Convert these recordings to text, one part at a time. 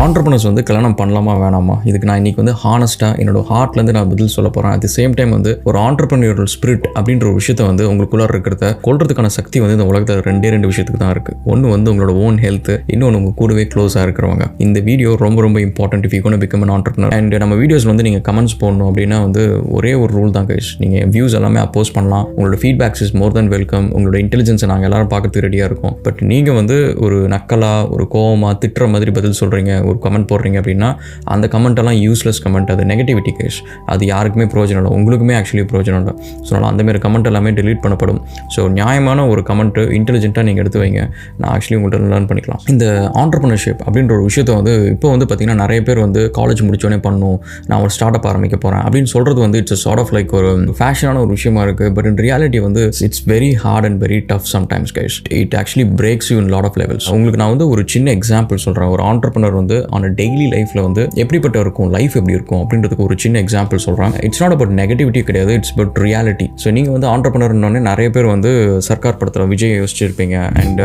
Entrepreneurs வந்து கல்யாணம் பண்ணலாமா வேணாமா, இதுக்கு நான் இன்னைக்கு வந்து ஹானஸ்ட்டாக என்னோட ஹார்ட்லேருந்து நான் பதில் சொல்ல போகிறேன். அட் தி சேம் டைம் வந்து ஒரு ஆண்டர்பிரினியரல் ஸ்பிரிட் அப்படின்ற ஒரு விஷயத்தை வந்து உங்களுக்குள்ளே இருக்கிறத கொள்றதுக்கான சக்தி வந்து இந்த உலகத்தில் ரெண்டு விஷயத்துக்கு தான் இருக்குது. ஒன்று வந்து உங்களோட ஓன் ஹெல்த், இன்னொன்று உங்கள் கூடவே க்ளோஸாக இருக்கிறவங்க. இந்த வீடியோ ரொம்ப important if you gonna become an entrepreneur. And நம்ம வீடியோஸ் வந்து நீங்கள் கமெண்ட்ஸ் போடணும் அப்படின்னா வந்து ஒரே ஒரு ரூல் தான் கைஸ். நீங்கள் வியூஸ் எல்லாமே அப்போஸ் பண்ணலாம். உங்களோட feedbacks is more then welcome. உங்களோட இன்டெலிஜென்ஸை நாங்கள் எல்லாரும் பார்க்கறதுக்கு ரெடியாக இருக்கோம். பட் நீங்கள் வந்து ஒரு நக்கலா, ஒரு கோவமாக திட்டுற மாதிரி பதில் சொல்கிறீங்க, ஒரு கமெண்ட் போடுறீங்க அப்படின்னா அந்த கமெண்ட்டெல்லாம் யூஸ்லெஸ் கமெண்ட். அது நெகட்டிவிட்டி கேஸ். அது யாருக்குமே பிரயோஜனம் இல்லை, உங்களுக்குமே ஆக்சுவலி பிரயோஜனம் இல்லை. ஸோ அதனால் அந்தமாரி கமெண்ட் எல்லாமே டெலீட் பண்ணப்படும். ஸோ நியாயமான ஒரு கமெண்ட்டு இன்டெலிஜென்ட்டாக நீங்கள் எடுத்து வைங்க. நான் ஆக்சுவலி உங்கள்கிட்ட லேர்ன் பண்ணிக்கலாம். இந்த ஆண்டர்பிரினர்ஷிப் அப்படின்ற ஒரு விஷயத்தை வந்து இப்போ வந்து பார்த்திங்கன்னா நிறைய பேர் வந்து காலேஜ் முடிச்சோடனே பண்ணணும், நான் ஒரு ஸ்டார்ட் அப் ஆரம்பிக்க போகிறேன் அப்படின்னு சொல்கிறது வந்து இட்ஸ் சார்ட் ஆஃப் லைக் ஒரு ஃபேஷனான ஒரு விஷயமா இருக்குது. பட் இன் ரியாலிட்டி வந்து it's very hard and very tough sometimes guys. It actually breaks you in lot of levels. உங்களுக்கு நான் வந்து ஒரு சின்ன எக்ஸாம்பிள் சொல்கிறேன். ஒரு ஆண்டர்பிரினர் வந்து ஆன் டெய்லி லைஃப்பில் வந்து எப்படிப்பட்ட இருக்கும், லைஃப் எப்படி இருக்கும் அப்படின்றதுக்கு ஒரு சின்ன எக்ஸாம்பிள் சொல்கிறேன். இட்ஸ் நாட் அபவுட் நெகட்டிவிட்டி கிடையாது, இட்ஸ் பட் ரியாலிட்டி. ஸோ நீங்கள் வந்து ஆண்டர்பிரினர்னோடனே நிறைய பேர் வந்து சர்க்கார் படத்தில் விஜய் யோசிச்சிருப்பீங்க. அண்ட்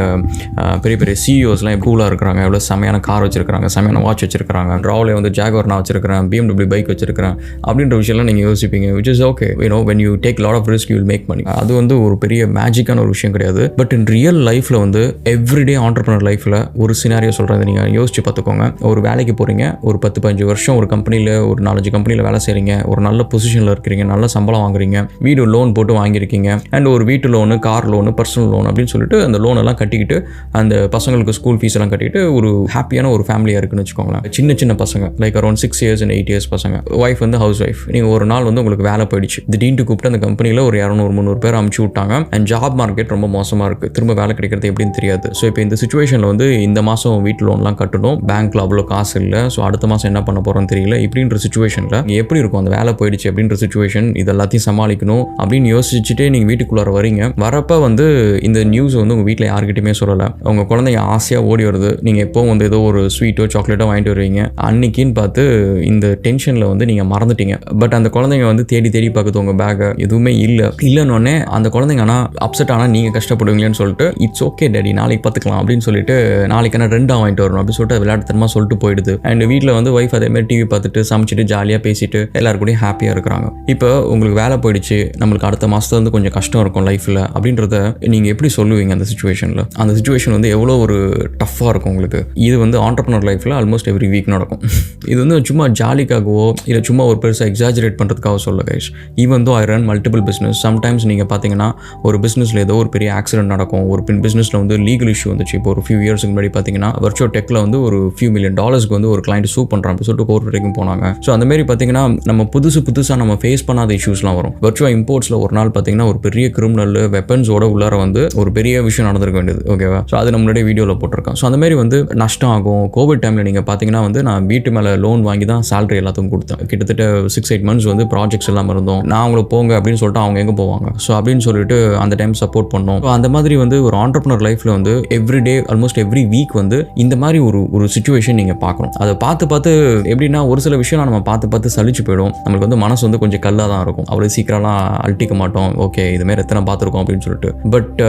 பெரிய பெரிய சிஇஓஸ்லாம் கூலாக இருக்கிறாங்க, எவ்வளோ செமையான கார் வச்சிருக்காங்க, செமையான வாட்ச் வச்சிருக்காங்க, ராவ்லே வந்து ஜாகுவார் நான் வச்சிருக்கிறேன், BMW பைக் வச்சிருக்கிறேன் அப்படின்ற விஷயம்லாம் நீங்கள் யோசிப்பீங்க. Which is okay, when you take lot of risk you will make money. அது வந்து ஒரு பெரிய மேஜிக்கான ஒரு விஷயம் கிடையாது. பட் இன் ரியல் லைஃப்பில் வந்து எவ்ரிடே ஆண்டர்பிரினர் லைஃப்பில் ஒரு சினாரியோ சொல்கிறது நீங்கள் யோசிச்சு பார்த்துக்கோங்க. ஒரு வேலைக்கு போகிறீங்க, ஒரு 10-15 வருஷம் ஒரு கம்பெனியில், ஒரு 4-5 கம்பெனியில் வேலை செய்கிறீங்க, ஒரு நல்ல பொசிஷனில் இருக்கிறீங்க, நல்ல சம்பளம் வாங்குறீங்க, வீடு லோன் போட்டு வாங்கியிருக்கீங்க, அண்ட் ஒரு வீட்டு loan, car loan, personal loan அப்படின்னு சொல்லிட்டு அந்த லோன் எல்லாம் கட்டிக்கிட்டு அந்த பசங்களுக்கு ஸ்கூல் ஃபீஸ் எல்லாம் கட்டிட்டு ஒரு ஹாப்பியான ஒரு ஃபேமிலியாக இருக்குன்னு வச்சுக்கோங்களேன். சின்ன பசங்க like around 6 years and 8 years பசங்க, ஒய்ஃப் வந்து ஹவுஸ் ஒய்ஃப். நீங்கள் ஒரு நாள் வந்து உங்களுக்கு வேலை போயிடுச்சு, திடீர்னு கூப்பிட்டு அந்த கம்பெனியில் ஒரு 200-300 பேர் அமுச்சு விட்டாங்க. அண்ட் ஜாப் மார்க்கெட் ரொம்ப மோசமாக இருக்குது, திரும்ப வேலை கிடைக்கிறது எப்படின்னு தெரியாது. ஸோ இப்போ இந்த சுச்சுவேஷனில் வந்து இந்த மாதம் வீட்டு லோன்லாம் கட்டணும், பேங்க்ல அவ்வளோ காசு இல்லை, ஸோ அடுத்த மாதம் என்ன பண்ண போகிறோன்னு தெரியல. இப்படின்ற சுச்சுவேஷனில் எப்படி இருக்கும் அந்த வேலை போயிடுச்சு அப்படின்ற சுச்சுவேஷன், இது எல்லாத்தையும் சமாளிக்கணும் அப்படின்னு யோசிச்சுட்டே நீங்கள் வீட்டுக்குள்ளார வரீங்க. வரப்போ வந்து இந்த நியூஸ் வந்து உங்கள் வீட்டில் யாருக்கிட்டையுமே சொல்லலை. உங்கள் குழந்தைங்க ஆசையாக ஓடி வருது, நீங்கள் எப்போவும் வந்து ஏதோ ஒரு ஸ்வீட்டோ சாக்லேட்டோ வாங்கிட்டு வருவீங்க. அன்னைக்குன்னு பார்த்து இந்த டென்ஷனில் வந்து நீங்கள் மறந்துட்டீங்க. பட் அந்த குழந்தைங்க வந்து தேடி பார்க்குது உங்கள் பேக்கை, எதுவுமே இல்லைன்னொன்னே அந்த குழந்தைங்க ஆனால் அப்செட் ஆனால் நீங்கள் கஷ்டப்படுவீங்களேன்னு சொல்லிட்டு இட்ஸ் ஓகே டேடி நாளைக்கு பார்த்துக்கலாம் அப்படின்னு சொல்லிட்டு நாளைக்கான 2 வாங்கிட்டு வரணும் அப்படின்னு சொல்லிட்டு விளையாட்டுத்தனமாக சொல்லிட்டு போயிடுது. அண்ட் வீட்டில் வந்து ஒய்ஃப் அதேமாதிரி டிவி பார்த்துட்டு சமைச்சிட்டு ஜாலியாக பேசிட்டு எல்லாருக்கூடையும் ஹாப்பியாக இருக்கிறாங்க. இப்போ உங்களுக்கு வேலை போயிடுச்சு, நம்மளுக்கு அடுத்த மாதத்துல வந்து கொஞ்சம் கஷ்டம் இருக்கும் லைஃப்பில் அப்படின்றத நீங்கள் எப்படி சொல்லுவீங்க அந்த சுச்சுவேஷனில்? அந்த சுச்சுவேஷன் வந்து எவ்வளோ ஒரு டஃப்பாக இருக்கும் உங்களுக்கு. இது வந்து ஆண்டர்பிரினர் லைஃப்பில் ஆல்மோஸ்ட் எவ்ரி வீக் நடக்கும். இது வந்து சும்மா ஜாலிக்காகவோ இல்லை சும்மா ஒரு பெருசாக எக்ஸாஜரேட் பண்ணுறதுக்காக சொல்ல கைஸ். ஈவன் தோ ஐ ரன் மல்டிபிள் பிஸ்னஸ், சம்டைம்ஸ் நீங்கள் பார்த்தீங்கன்னா ஒரு பிஸ்னஸில் ஏதோ ஒரு பெரிய ஆக்சிடென்ட் நடக்கும், ஒரு பிஸ்னஸில் வந்து லீகல் இஷ்யூ வந்துச்சு. இப்போ ஒரு ஃபியூ இயர்ஸ்க்கு முன்னாடி பார்த்தீங்கன்னா வர்ச்சுவல் டெக்கில் வந்து ஒரு few million dollars வந்து ஒரு கிளைண்ட் சூ பண்ணுறாங்க சொல்லிட்டு கோர்ட் வரைக்கும் போனாங்க. ஸோ அந்த மாதிரி பார்த்தீங்கன்னா நம்ம புதுசாக நம்ம ஃபேஸ் பண்ணாத இஷ்யூஸ்லாம் வரும். வர்ச்சுவல் இம்போர்ட்ஸில் ஒரு நாள் பார்த்தீங்கன்னா ஒரு பெரிய கிரிமினல் வெப்பன்ஸோட உள்ளார வந்து ஒரு பெரிய விஷயம் நடந்திருக்க வேண்டியது, ஓகேவா? ஸோ அது நம்மளுடைய வீடியோவில் போட்டிருக்கோம். ஸோ அந்த மாதிரி வந்து நஷ்டம் ஆகும். கோவிட் டைமில் நீங்கள் பார்த்தீங்கன்னா வந்து நான் வீட்டு மேலே லோன் வாங்கி தான் சேலரி எல்லாத்துக்கும் கொடுத்தேன். கிட்டத்தட்ட 6-8 months வந்து ப்ராஜெக்ட்ஸ் எல்லாம் இருந்தோம். நான் அவங்கள போங்க அப்படின்னு சொல்லிட்டு அவங்க எங்கே போவாங்க? ஸோ அப்படின்னு சொல்லிட்டு அந்த டைம் சப்போர்ட் பண்ணோம். ஸோ அந்த மாதிரி வந்து ஒரு ஆண்டர்பிரினர் லைஃப்பில் வந்து எவ்ரிடே ஆல்மோஸ்ட் எவ்ரி வீக் வந்து இந்த மாதிரி ஒரு சுச்சுவேஷன் நீங்கள் பார்க்கணும். அதை பார்த்து எப்படின்னா ஒரு சில விஷயம் நம்ம பார்த்து சலிச்சு போயிடும். நம்மளுக்கு வந்து மனசு வந்து கொஞ்சம் கல்லாக தான் இருக்கும், அவ்வளோ சீக்கிரம்லாம் அழட்டிக்க மாட்டோம். ஓகே இதுமாரி எத்தனை பார்த்துருக்கோம் அப்படின்னு சொல்லிட்டு. பட்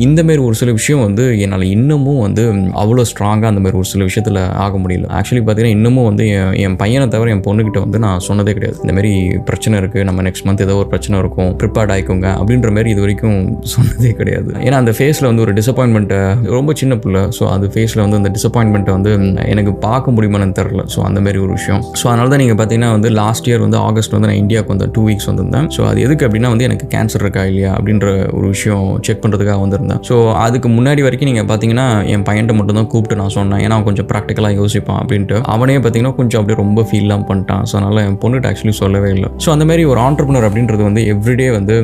இந்தமாரி ஒரு சில விஷயம் வந்து என்னால் இன்னமும் வந்து அவ்வளோ ஸ்ட்ராங்காக அந்த மாதிரி ஒரு சில விஷயத்தில் ஆக முடியல. ஆக்சுவலி பார்த்தீங்கன்னா இன்னமும் வந்து என் பையனை தவிர என் பொண்ணுக்கிட்ட வந்து நான் சொன்னதே கிடையாது, இந்தமாரி பிரச்சனை இருக்குது, நம்ம நெக்ஸ்ட் மந்த் ஏதோ ஒரு பிரச்சனை இருக்கும், ப்ரிப்பேர்ட் ஆகிக்கோங்க அப்படின்ற மாதிரி இது வரைக்கும் சொன்னதே கிடையாது. ஏன்னா அந்த ஃபேஸில் வந்து ஒரு டிசப்பாயின்மெண்ட்டை, ரொம்ப சின்ன பிள்ளை, ஸோ அந்த ஃபேஸில் வந்து அந்த டிசப்பாயின்மெண்ட்டை வந்து எனக்கு பார்க்க முடியுமான்னு தெரில. ஸோ அந்த மாதிரி ஒரு விஷயம். ஸோ அதனால தான் நீங்கள் பார்த்தீங்கன்னா வந்து லாஸ்ட் இயர் வந்து ஆகஸ்ட் வந்து நான் இந்தியாவுக்கு வந்து 2 weeks வந்திருந்தேன். ஸோ அது எதுக்கு அப்படின்னா வந்து எனக்கு கேன்சர் இருக்கா இல்லையா அப்படின்ற ஒரு விஷயம் செக் பண்ணுறதுக்காக வந்திருந்தேன். ஸோ அதுக்கு முன்னாடி வரைக்கும் நீங்கள் பார்த்தீங்கன்னா என் பையன்ட்ட மட்டும் தான் கூப்பிட்டு நான் சொன்னேன், ஏன்னா அவன் கொஞ்சம் ப்ராக்டிக்கலாக யோசிப்பான் அப்படின்ட்டு. அவனே பார்த்தீங்கன்னா கொஞ்சம் அப்படியே ரொம்ப ஃபீல்லாம் பண்ணிட்டான். ஸோ அதனால் என் பொண்ணுகிட்ட ஆக்சுவலி சொல்லவே இல்லை. ஸோ அந்த மாதிரி ஒரு ஆண்டர்பிரினர் அப்படின்றது வந்து எவ்ரிடே வந்து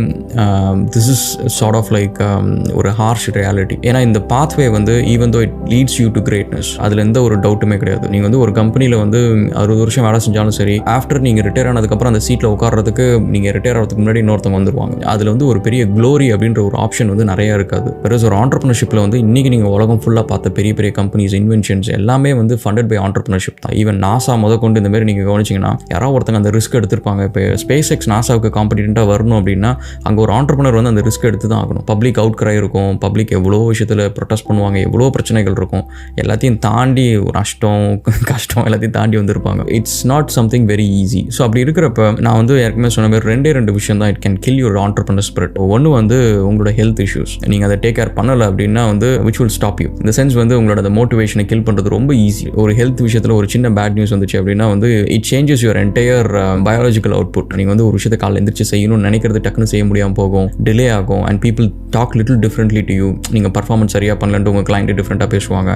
this is sort of like ஒரு ஹார்ஷ் ரியாலிட்டி. ஏன்னா இந்த பாத்வே வந்து even though it leads you to greatness, அதில் எந்த ஒரு டவுட்டுமே கிடையாது. நீங்கள் வந்து ஒரு கம்பெனியில் வந்து 60 வருஷம் வேலை செஞ்சாலும் சரி, ஆஃப்டர் நீங்கள் ரிட்டையர் ஆனதுக்கப்புறம் அந்த சீட்டில் உட்கார்றதுக்கு நீங்கள் ரிட்டையர் ஆகிறதுக்கு முன்னாடி இன்னொருத்தவங்க வந்துருவாங்க. அதில் வந்து ஒரு பெரிய க்ளோரி அப்படின்ற ஒரு ஆப்ஷன் வந்து நிறையா இருக்காது. வேறு ஒரு ஆண்டர்பிரினர்ஷிப்பில் வந்து இன்றைக்கி நீங்கள் உலகம் ஃபுல்லாக பார்த்த பெரிய கம்பெனிஸ், இன்வென்ஷன்ஸ் எல்லாமே வந்து ஃபண்டட் பை ஆண்டர்பிரினர்ஷிப் தான். ஈவன் நாசா முதற்கொண்டு இந்த மாதிரி நீங்கள் கவனிச்சிங்கன்னா யாராவது ஒருத்தங்க அந்த ரிஸ்க் எடுத்திருப்பாங்க. இப்போ ஸ்பேஸ் எக்ஸ் நாசாவுக்கு காம்படிட்டாக வரணும் அப்படின்னா அங்கே ஒரு ஆண்டர்பிரினர் வந்து அந்த ரிஸ்க் எடுத்து தான் ஆகணும். பப்ளிக் அவுட் கிரை இருக்கும், பப்ளிக் எவ்வளோ விஷயத்தில் ப்ரொட்டஸ்ட் பண்ணுவாங்க, எவ்வளோ பிரச்சனைகள் இருக்கும், எல்லாத்தையும் தாண்டி ஒரு நஷ்டம் கஷ்டம் எல்லாத்தையும் தாண்டி வந்திருப்பாங்க. It's not something very easy. So அப்படி இருக்கிறப்ப நான் வந்து ஏற்கனவே சொன்ன மாதிரி 2 விஷயம் தான் it can kill your entrepreneur spirit. ஒன்று வந்து உங்களோட ஹெல்த் இஷ்யூஸ். நீங்கள் அதை டேக் கேர் பண்ணலை அப்படின்னா வந்து விச் வில் ஸ்டாப் யூ. இந்த சென்ஸ் வந்து உங்களோட அந்த மோட்டிவேஷனை கில் பண்ணுறது ரொம்ப ஈஸி. ஒரு ஹெல்த் விஷயத்தில் ஒரு சின்ன பேட் நியூஸ் வந்துச்சு அப்படின்னா வந்து it changes your entire biological output. நீங்கள் வந்து ஒரு விஷயத்தை காலையில் எந்திரிச்சு செய்யணும்னு நினைக்கிறது டக்குன்னு செய்ய முடியாமல் போகும், டிலே ஆகும், and people talk little differently to you. நீங்கள் பர்ஃபார்மன்ஸ் சரியாக பண்ணலன்ட்டு உங்கள் கிளைண்ட்டு டிஃப்ரெண்ட்டாக பேசுவாங்க.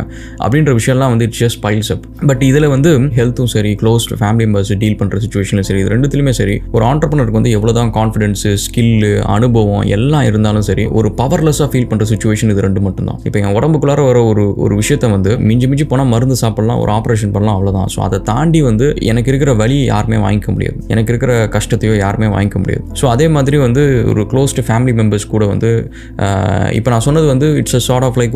அப்படின்ற விஷயம்லாம் வந்து it's just piles up. But இதில் வந்து ஹெல்த்தும் சரி, க்ளோஸ் ஃபேமிலி மெம்பர்ஸ் டீல் பண்ணுற சிச்சுவேஷனும் சரி, இது ரெண்டுத்துலையுமே சரி ஒரு ஆண்டர்பிரினருக்கு வந்து எவ்வளோ தான் கான்ஃபிடன்ஸு, ஸ்கில்லு, அனுபவம் எல்லாம் இருந்தாலும் சரி ஒரு பவர்லெஸ்ஸாக ஃபீல் பண்ணுற சிச்சுவேஷன் இது 2 மட்டும்தான். இப்போ என் உடம்புக்குள்ளார வர ஒரு விஷயத்தை வந்து மிஞ்சி போனால் மருந்து சாப்பிடலாம், ஒரு ஆப்ரேஷன் பண்ணலாம், அவ்வளோதான். ஸோ அதை தாண்டி வந்து எனக்கு இருக்கிற வலியை யாருமே வாங்கிக்க முடியாது, எனக்கு இருக்கிற கஷ்டத்தையோ யாருமே வாங்கிக்க முடியாது. ஸோ அதே மாதிரி வந்து ஒரு க்ளோஸ்டு ஃபேமிலி மெம்பர்ஸ் கூட வந்து இப்போ நான் சொன்னது வந்து it's a sort of like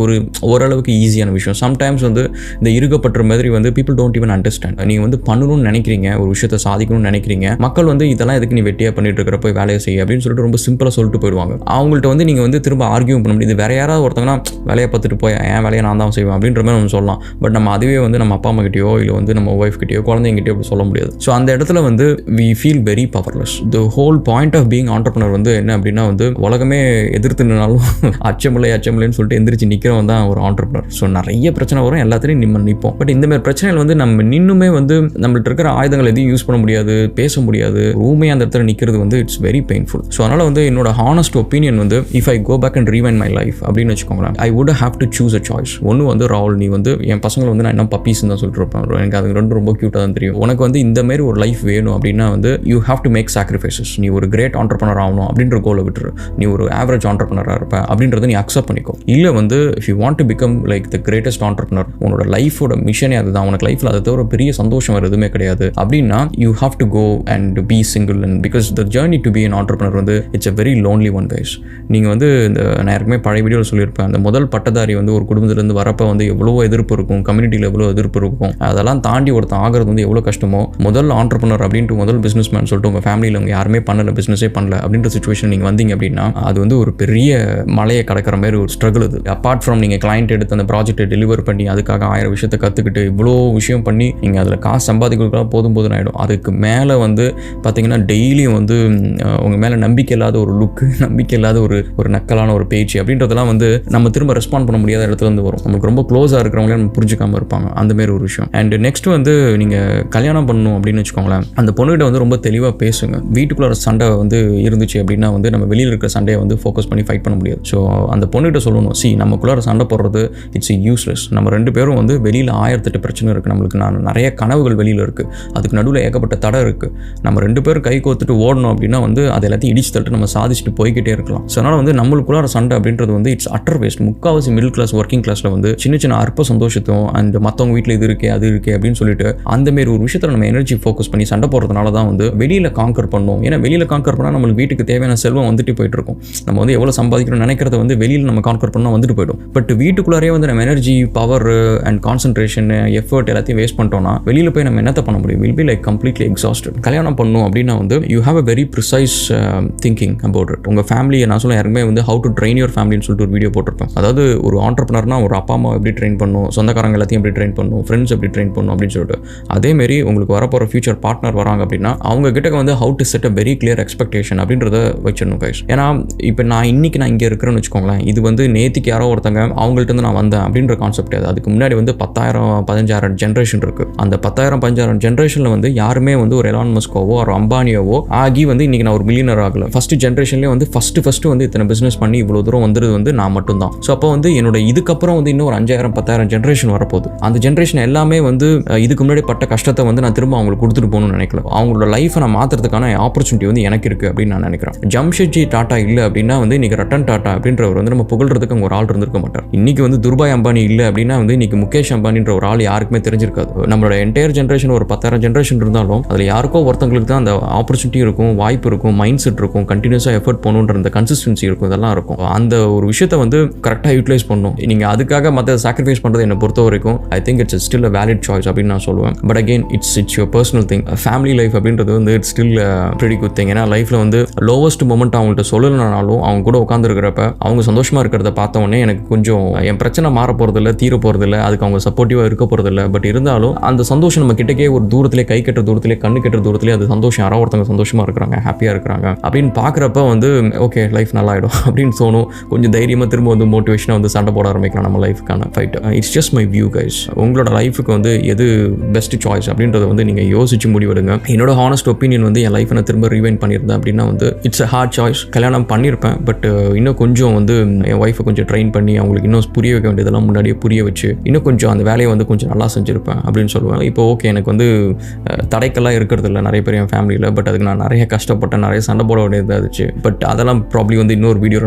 ஓரளவுக்கு ஈஸியான விஷயம். சம்டைம்ஸ் வந்து இந்த இருக்கப்பட்ட மாதிரி வந்து பீப்புள் டோன்ட் ஈவன் அண்டர்ஸ்டாண்ட். நீங்கள் வந்து பண்ணணும்னு நினைக்கிறீங்க, ஒரு விஷயத்தை சாதிக்கணும்னு நினைக்கிறீங்க, மக்கள் வந்து இதெல்லாம் எதுக்கு நீ வெட்டியாக பண்ணிட்டு இருக்கிற போய் வேலையை செய்ய அப்படின்னு சொல்லிட்டு ரொம்ப சிம்பிளாக சொல்லிட்டு போயிடுவாங்க. அவங்கள்ட்ட வந்து நீங்கள் வந்து திரும்ப ஆர்கியூ பண்ண முடியாது. வேற யாராவது ஒருத்தங்கன்னா வேலையை பார்த்துட்டு போய் என் வேலையை நான் தான் செய்வேன் அப்படின்ற மாதிரி நம்ம சொல்லலாம். பட் நம்ம அதுவே வந்து நம்ம அப்பா அம்மா கிட்டயோ இல்லை வந்து நம்ம ஒய்ஃப் கிட்டயோ குழந்தைங்கிட்டயோ அப்படி சொல்ல முடியாது. ஸோ அந்த இடத்துல வந்து we feel very powerless. The whole point of being entrepreneur வந்து என்ன அப்படின்னா வந்து உலகமே எதிர்த்து நின்னாலும் அச்சமில்லைன்னு சொல்லிட்டு எந்திரிச்சு நிற்கிறவன் தான் ஒரு ஆண்டர்பிரினர். ஸோ நிறைய பிரச்சனை வரும், எல்லாத்தையும் நம்ம நிற்போம். பட் இந்த மாதிரி பிரச்சனைகள் வந்து நம்ம நின்னுமே வந்து நம்மள்ட்ட இருக்கிற ஆயுதங்கள் எதையும் யூஸ் பண்ண முடியாது, பேச முடியாது, ரூமே அந்த இடத்துல நிற்கிறது வந்து இட்ஸ் வெரி பெயின்ஃபுல். ஸோ அதனால் வந்து என்னோட ஹானஸ்ட் ஒப்பீனியன் வந்து if I go back and rewind my life அப்படின்னு வச்சுக்கோங்களேன், I would have to choose a choice. ஒன்று வந்து ராகுல், நீ வந்து என் பசங்களை வந்து நான் என்ன பப்பீஸ்ன்னு தான் சொல்லிட்டு இருப்பேன், எனக்கு அது ரொம்ப க்யூட்டாக தான் தெரியும். உனக்கு வந்து இந்த மாதிரி ஒரு லைஃப் வேணும் அப்படின்னா வந்து you have to make sacrifices. நீ ஒரு கிரேட் ஆண்டர்பிரினர் ஆகணும் அப்படின்ற கோலை விட்டுரு, நீ ஒரு ஆவரேஜ் ஆண்டர்பிரினராக இருப்ப அப்படின்றத நீ அக்செப்ட் பண்ணிக்கோ. இல்லை வந்து if you want to become like the greatest entrepreneur, உன்னோட லைஃபோட மிஷனே அதுதான், உனக்கு லைஃப்பில் அதை தவிர பெரிய சந்தோஷம் வேறு எதுவுமே கிடையாது அப்படின்னா you have to go and be single. And because the journey to be an entrepreneur வந்து it's a very lonely one guys. நீங்கள் வந்து இந்த நான் ஏற்கனவே பழைய வீடியோவில் சொல்லியிருப்பேன், அந்த முதல் பட்டதாரி வந்து ஒரு குடும்பத்திலேருந்து வரப்போ வந்து எவ்வளோ எதிர்ப்பு இருக்கும், கம்யூனிட்டியில் எவ்வளோ எதிர்ப்பு இருக்கும், அதெல்லாம் தாண்டி ஒருத்தன் ஆகிறது வந்து எவ்வளோ கஷ்டமோ. முதல் ஆண்டர்பிரினர் அப்படின்ட்டு முதல் பிஸ்னஸ் மேன் சொல்லிட்டு உங்கள் ஃபேமிலியில் அவங்க யாருமே பண்ணல, பிஸ்னஸே பண்ணல அப்படின்ற சிச்சுவேஷன் நீங்கள் வந்தீங்க அப்படின்னா அது வந்து ஒரு பெரிய மலையை கடக்கிற மாதிரி ஒரு ஸ்ட்ரகிள் இது. அப்பார்ட் ஃப்ரம் நீங்கள் கிளைண்ட் எடுத்து அந்த ப்ராஜெக்ட்டை டெலிவர் பண்ணி அதுக்காக 1000 விஷயத்தை கற்றுக்கிட்டு இவ்வளோ விஷயம் பண்ணி நீங்கள் அதில் காசு சம்பாதிக்கிறதுக்காக போதும் ஆகிடும். அதுக்கு மேலே வந்து பார்த்தீங்கன்னா டெய்லியும் வந்து உங்கள் மேலே நம்பிக்கை இல்லாத ஒரு லுக்கு, நம்பிக்கை இல்லாத ஒரு நக்கலான ஒரு பேச்சு அப்படின்றதெல்லாம் வந்து நம்ம திரும்ப ரெஸ்பாண்ட் பண்ண முடியாத இடத்துல இருந்து வரும். நமக்கு ரொம்ப க்ளோஸாக இருக்கிறவங்களே நம்ம புரிஞ்சுக்காமல் இருப்பாங்க, அந்த மாதிரி ஒரு விஷயம். அண்ட் நெக்ஸ்ட் வந்து நீங்கள் கல்யாணம் பண்ணணும் அப்படின்னு வச்சுக்கோங்களேன், அந்த பொண்ணுகிட்ட வந்து ரொம்ப தெளிவாக பேசுங்க. வீட்டுக்குள்ள சண்டை வந்து இருந்துச்சு அப்படின்னா வந்து நம்ம வெளியில் இருக்கிற சண்டையை வந்து ஃபோக்கஸ் பண்ணி ஃபைட் பண்ண முடியாது. ஸோ அந்த பொண்ணுகிட்ட சொல்லணும், நமக்குள்ளார சண்டை போடுறது இட்ஸ் யூஸ்லெஸ். நம்ம 2 பேரும் வந்து வெளியில் 1008 பிரச்சனை இருக்குது, நம்மளுக்கு நிறைய கனவுகள் வெளியில் இருக்குது, அதுக்கு நடுவில் ஏகப்பட்ட தடை இருக்குது. நம்ம 2 பேரும் கை கோத்துட்டு ஓடணும் அப்படின்னா வந்து அது எல்லாத்தையும் இடிச்சு தட்டு நம்ம சாதிச்சுட்டு போய்கிட்டே இருக்கலாம். ஸோ அதனால் வந்து நம்மளுக்குள்ளார சண்டை அப்படின்றது வந்து இட்ஸ் அட்டர் வேஸ்ட். முக்கால்வாசி மிடில் கிளாஸ், ஒர்க்கிங் கிளாஸில் வந்து சின்ன அற்ப சந்தோஷத்தும் அண்ட் மற்றவங்க வீட்டில் இது இருக்கே அது இருக்கே அப்படின்னு சொல்லிட்டு அந்தமாரி ஒரு விஷயத்தில் நம்ம எனர்ஜி ஃபோக்கஸ் பண்ணி சண்டை போடுறதுனால தான் வந்து வெளியில் காங்கர் பண்ணணும். ஏன்னா வெளியில் காங்கர் பண்ணால் நம்மளுக்கு வீட்டுக்கு தேவையான செல்வம் வந்துட்டு போயிட்டு இருக்கும். நம்ம வந்து எவ்வளோ சம்பாதிக்கணும்னு நினைக்கிறத வந்து வெளியில் நம்ம கான்கர் பண்ணால் வந்துட்டு போய்டும். பட் வீட்டுக்குள்ளாரே வந்து நம்ம energy, power and concentration, effort எல்லாத்தையும் வேஸ்ட் பண்ணிட்டோம்னா வெளியில் போய் நம்ம என்னத்தை பண்ண முடியும்? Will be like completely exhausted. கல்யாணம் பண்ணணும் அப்படின்னா வந்து you have a very precise thinking about it. உங்கள் ஃபேமிலியை நான் சொல்ல யாருமே வந்து ஹவு டு ட்ரெயின் யுவர் ஃபேமிலின்னு சொல்லிட்டு ஒரு வீடியோ போட்டிருப்பேன். அதாவது ஒரு ஆண்டர்பிரினர்னா ஒரு அப்பா அம்மா எப்படி ட்ரெயின் பண்ணணும், சொந்தக்காரங்க எல்லாத்தையும் எப்படி ட்ரெயின் பண்ணணும், ஃப்ரெண்ட்ஸ் எப்படி ட்ரெயின் பண்ணணும் அப்படின்னு சொல்லிட்டு. அதேமாரி உங்களுக்கு வரப்போகிற ஃபியூச்சர் பார்ட்னர் வராங்க அப்படின்னா அவங்க கிட்ட வந்து how to set a very clear expectation அப்படின்றத வச்சிடணும் கைஸ். ஏன்னா இப்போ நான் இன்றைக்கி இங்கே இருக்கிறேன்னு வச்சுக்கோங்களேன், இது வந்து நேற்றுக்கு யாரோ ஒருத்தங்க அவங்கள்ட்ட இருந்து நான் வந்தேன் அப்படின்ற கான்செப்ட். அதுக்கு முன்னாடி வந்து 10,000-15,000 ஜென்ரேஷன் இருக்குது. அந்த 10,000-15,000 ஜென்ரேஷனில் வந்து யாருமே வந்து ஒரு எலான் மஸ்கோவோ ஒரு அம்பானியோவோ ஆகி வந்து இன்றைக்கி நான் ஒரு மில்லியனர் ஆகலை. ஃபஸ்ட்டு ஜென்ரேஷன்லேயே வந்து ஃபஸ்ட்டு வந்து இத்தனை பிஸ்னஸ் பண்ணி இவ்வளோ தூரம் வந்துடுது வந்து நான் மட்டும்தான். ஸோ அப்போ வந்து என்னோட இதுக்கப்புறம் வந்து இன்னும் ஒரு 5,000-10,000 ஜென்ரேஷன் வரப்போகுது. அந்த ஜென்ரேஷன் எல்லாமே வந்து இதுக்கு முன்னாடி பட்ட கஷ்டத்தை வந்து நான் திரும்ப அவங்களுக்கு கொடுத்துட்டு போகணும்னு நினைக்கல. அவங்களோட லைஃப்பை நான் மாற்றுறதுக்கான ஆப்பர்ச்சுனிட்டி வந்து எனக்கு இருக்குது அப்படின்னு நான் நினைக்கிறேன். ஜம்ஷெட்ஜி டாட்டா இல்லை அப்படின்னா வந்து இன்றைக்கி ரட்டன் டாட்டா அப்படின்றவர் வந்து நம்ம புகழ்றதுக்கு அங்கே ஒரு ஆள் இருந்திருக்க மாட்டார். இன்றைக்கி வந்து துர்பாய் அம்பானி இல்லை அப்படின்னா வந்து இன்றைக்கி முகேஷ் அம்பானின்ற ஒரு ஆள் யாருக்குமே தெரிஞ்சிருக்காது. நம்மளோட என்டையர் ஜென்ரேஷன் ஒரு 10,000 ஜென்ரேஷன் இருந்தாலும் அதில் யாருக்கோ ஒருத்தங்களுக்கு தான் அந்த ஆப்பர்ச்சுனிட்டி இருக்கும், வாய்ப்பு இருக்கும், மைண்ட் செட் இருக்கும், கண்டினியூஸாக எஃபர்ட் பண்ணுன்ற அந்த கன்சிஸ்டன்சி இருக்கும், இதெல்லாம் இருக்கும். அந்த ஒரு விஷயத்தை வந்து கரெக்டாக யூட்டிலைஸ் பண்ணணும். நீங்கள் அதுக்காக மற்ற சாக்ரிஃபைஸ் பண்ணுறது என்னை பொறுத்த வரைக்கும் I think it's still a valid choice அப்படின்னு நான் சொல்லுவேன். But again it's your personal thing. Family life அப்படின்றது வந்து it's still pretty good thing. ஏன்னா லைஃப்பில் வந்து லோவஸ்ட் மொமெண்ட் அவங்கள்ட்ட சொல்லலைனாலும் அவங்க கூட உட்காந்துருக்கிறப்ப அவங்க சந்தோஷமாக இருக்கிறத பார்த்தோன்னே எனக்கு கொஞ்சம் என் பிரச்சனை மாற போகிறதில்ல, தீர போகிறதில்ல, அதுக்கு அவங்க சப்போர்ட்டிவாக இருக்க போகிறதில்ல. பட் இருந்தாலும் அந்த சந்தோஷம் நம்ம கிட்டக்கே ஒரு தூரத்திலே, கை கட்டுற தூரத்திலே, கண்ணு கட்டுற தூரத்திலே அந்த சந்தோஷம் யாரோ ஒருத்தவங்க சந்தோஷமாக இருக்கிறாங்க, ஹாப்பியாக இருக்கிறாங்க அப்படின்னு பார்க்குறப்ப வந்து ஓகே லைஃப் நல்லாயிடும் அப்படின்னு தோணும். கொஞ்சம் தைரியமாக திரும்ப வந்து மோட்டிவேஷனாக வந்து சண்டை போட ஆரம்பிக்கலாம் நம்ம லைஃப்க்கான fight. It's just my view guys. உங்களோட லைஃபுக்கு வந்து எது பெஸ்ட் சாய்ஸ் அப்படின்றத வந்து நீங்கள் யோசிச்சு முடிவெடுங்க. என்னோட ஹானஸ்ட் ஒப்பீனியன் வந்து என் லைஃப்பை நான் திரும்ப ரீவைண்ட் பண்ணியிருந்தேன் அப்படின்னா வந்து இட்ஸ் அ ஹார்ட் சாய்ஸ். கல்யாணம் பண்ணியிருப்பேன், பட் இன்னும் கொஞ்சம் வந்து என் ஒய்ஃபை கொஞ்சம் ட்ரெயின் பண்ணி அவங்களுக்கு இன்னும் புரிய வைக்க வேண்டியதெல்லாம் முன்னாடியே புரிய வச்சு இன்னும் கொஞ்சம் அந்த வேலையை வந்து கொஞ்சம் நல்லா செஞ்சுருப்பேன் அப்படின்னு சொல்லுவேன். இப்போ ஓகே எனக்கு வந்து தடைக்கெல்லாம் இருக்கிறது இல்லை நிறைய பேர் என் ஃபேமிலியில், பட் அதுக்கு நான் நிறைய கஷ்டப்பட்டேன், நிறைய சண்டை போட வேண்டியதாக இருந்துச்சு. பட் அதெல்லாம் ப்ராப்ளி வந்து இன்னொரு வீடியோவில்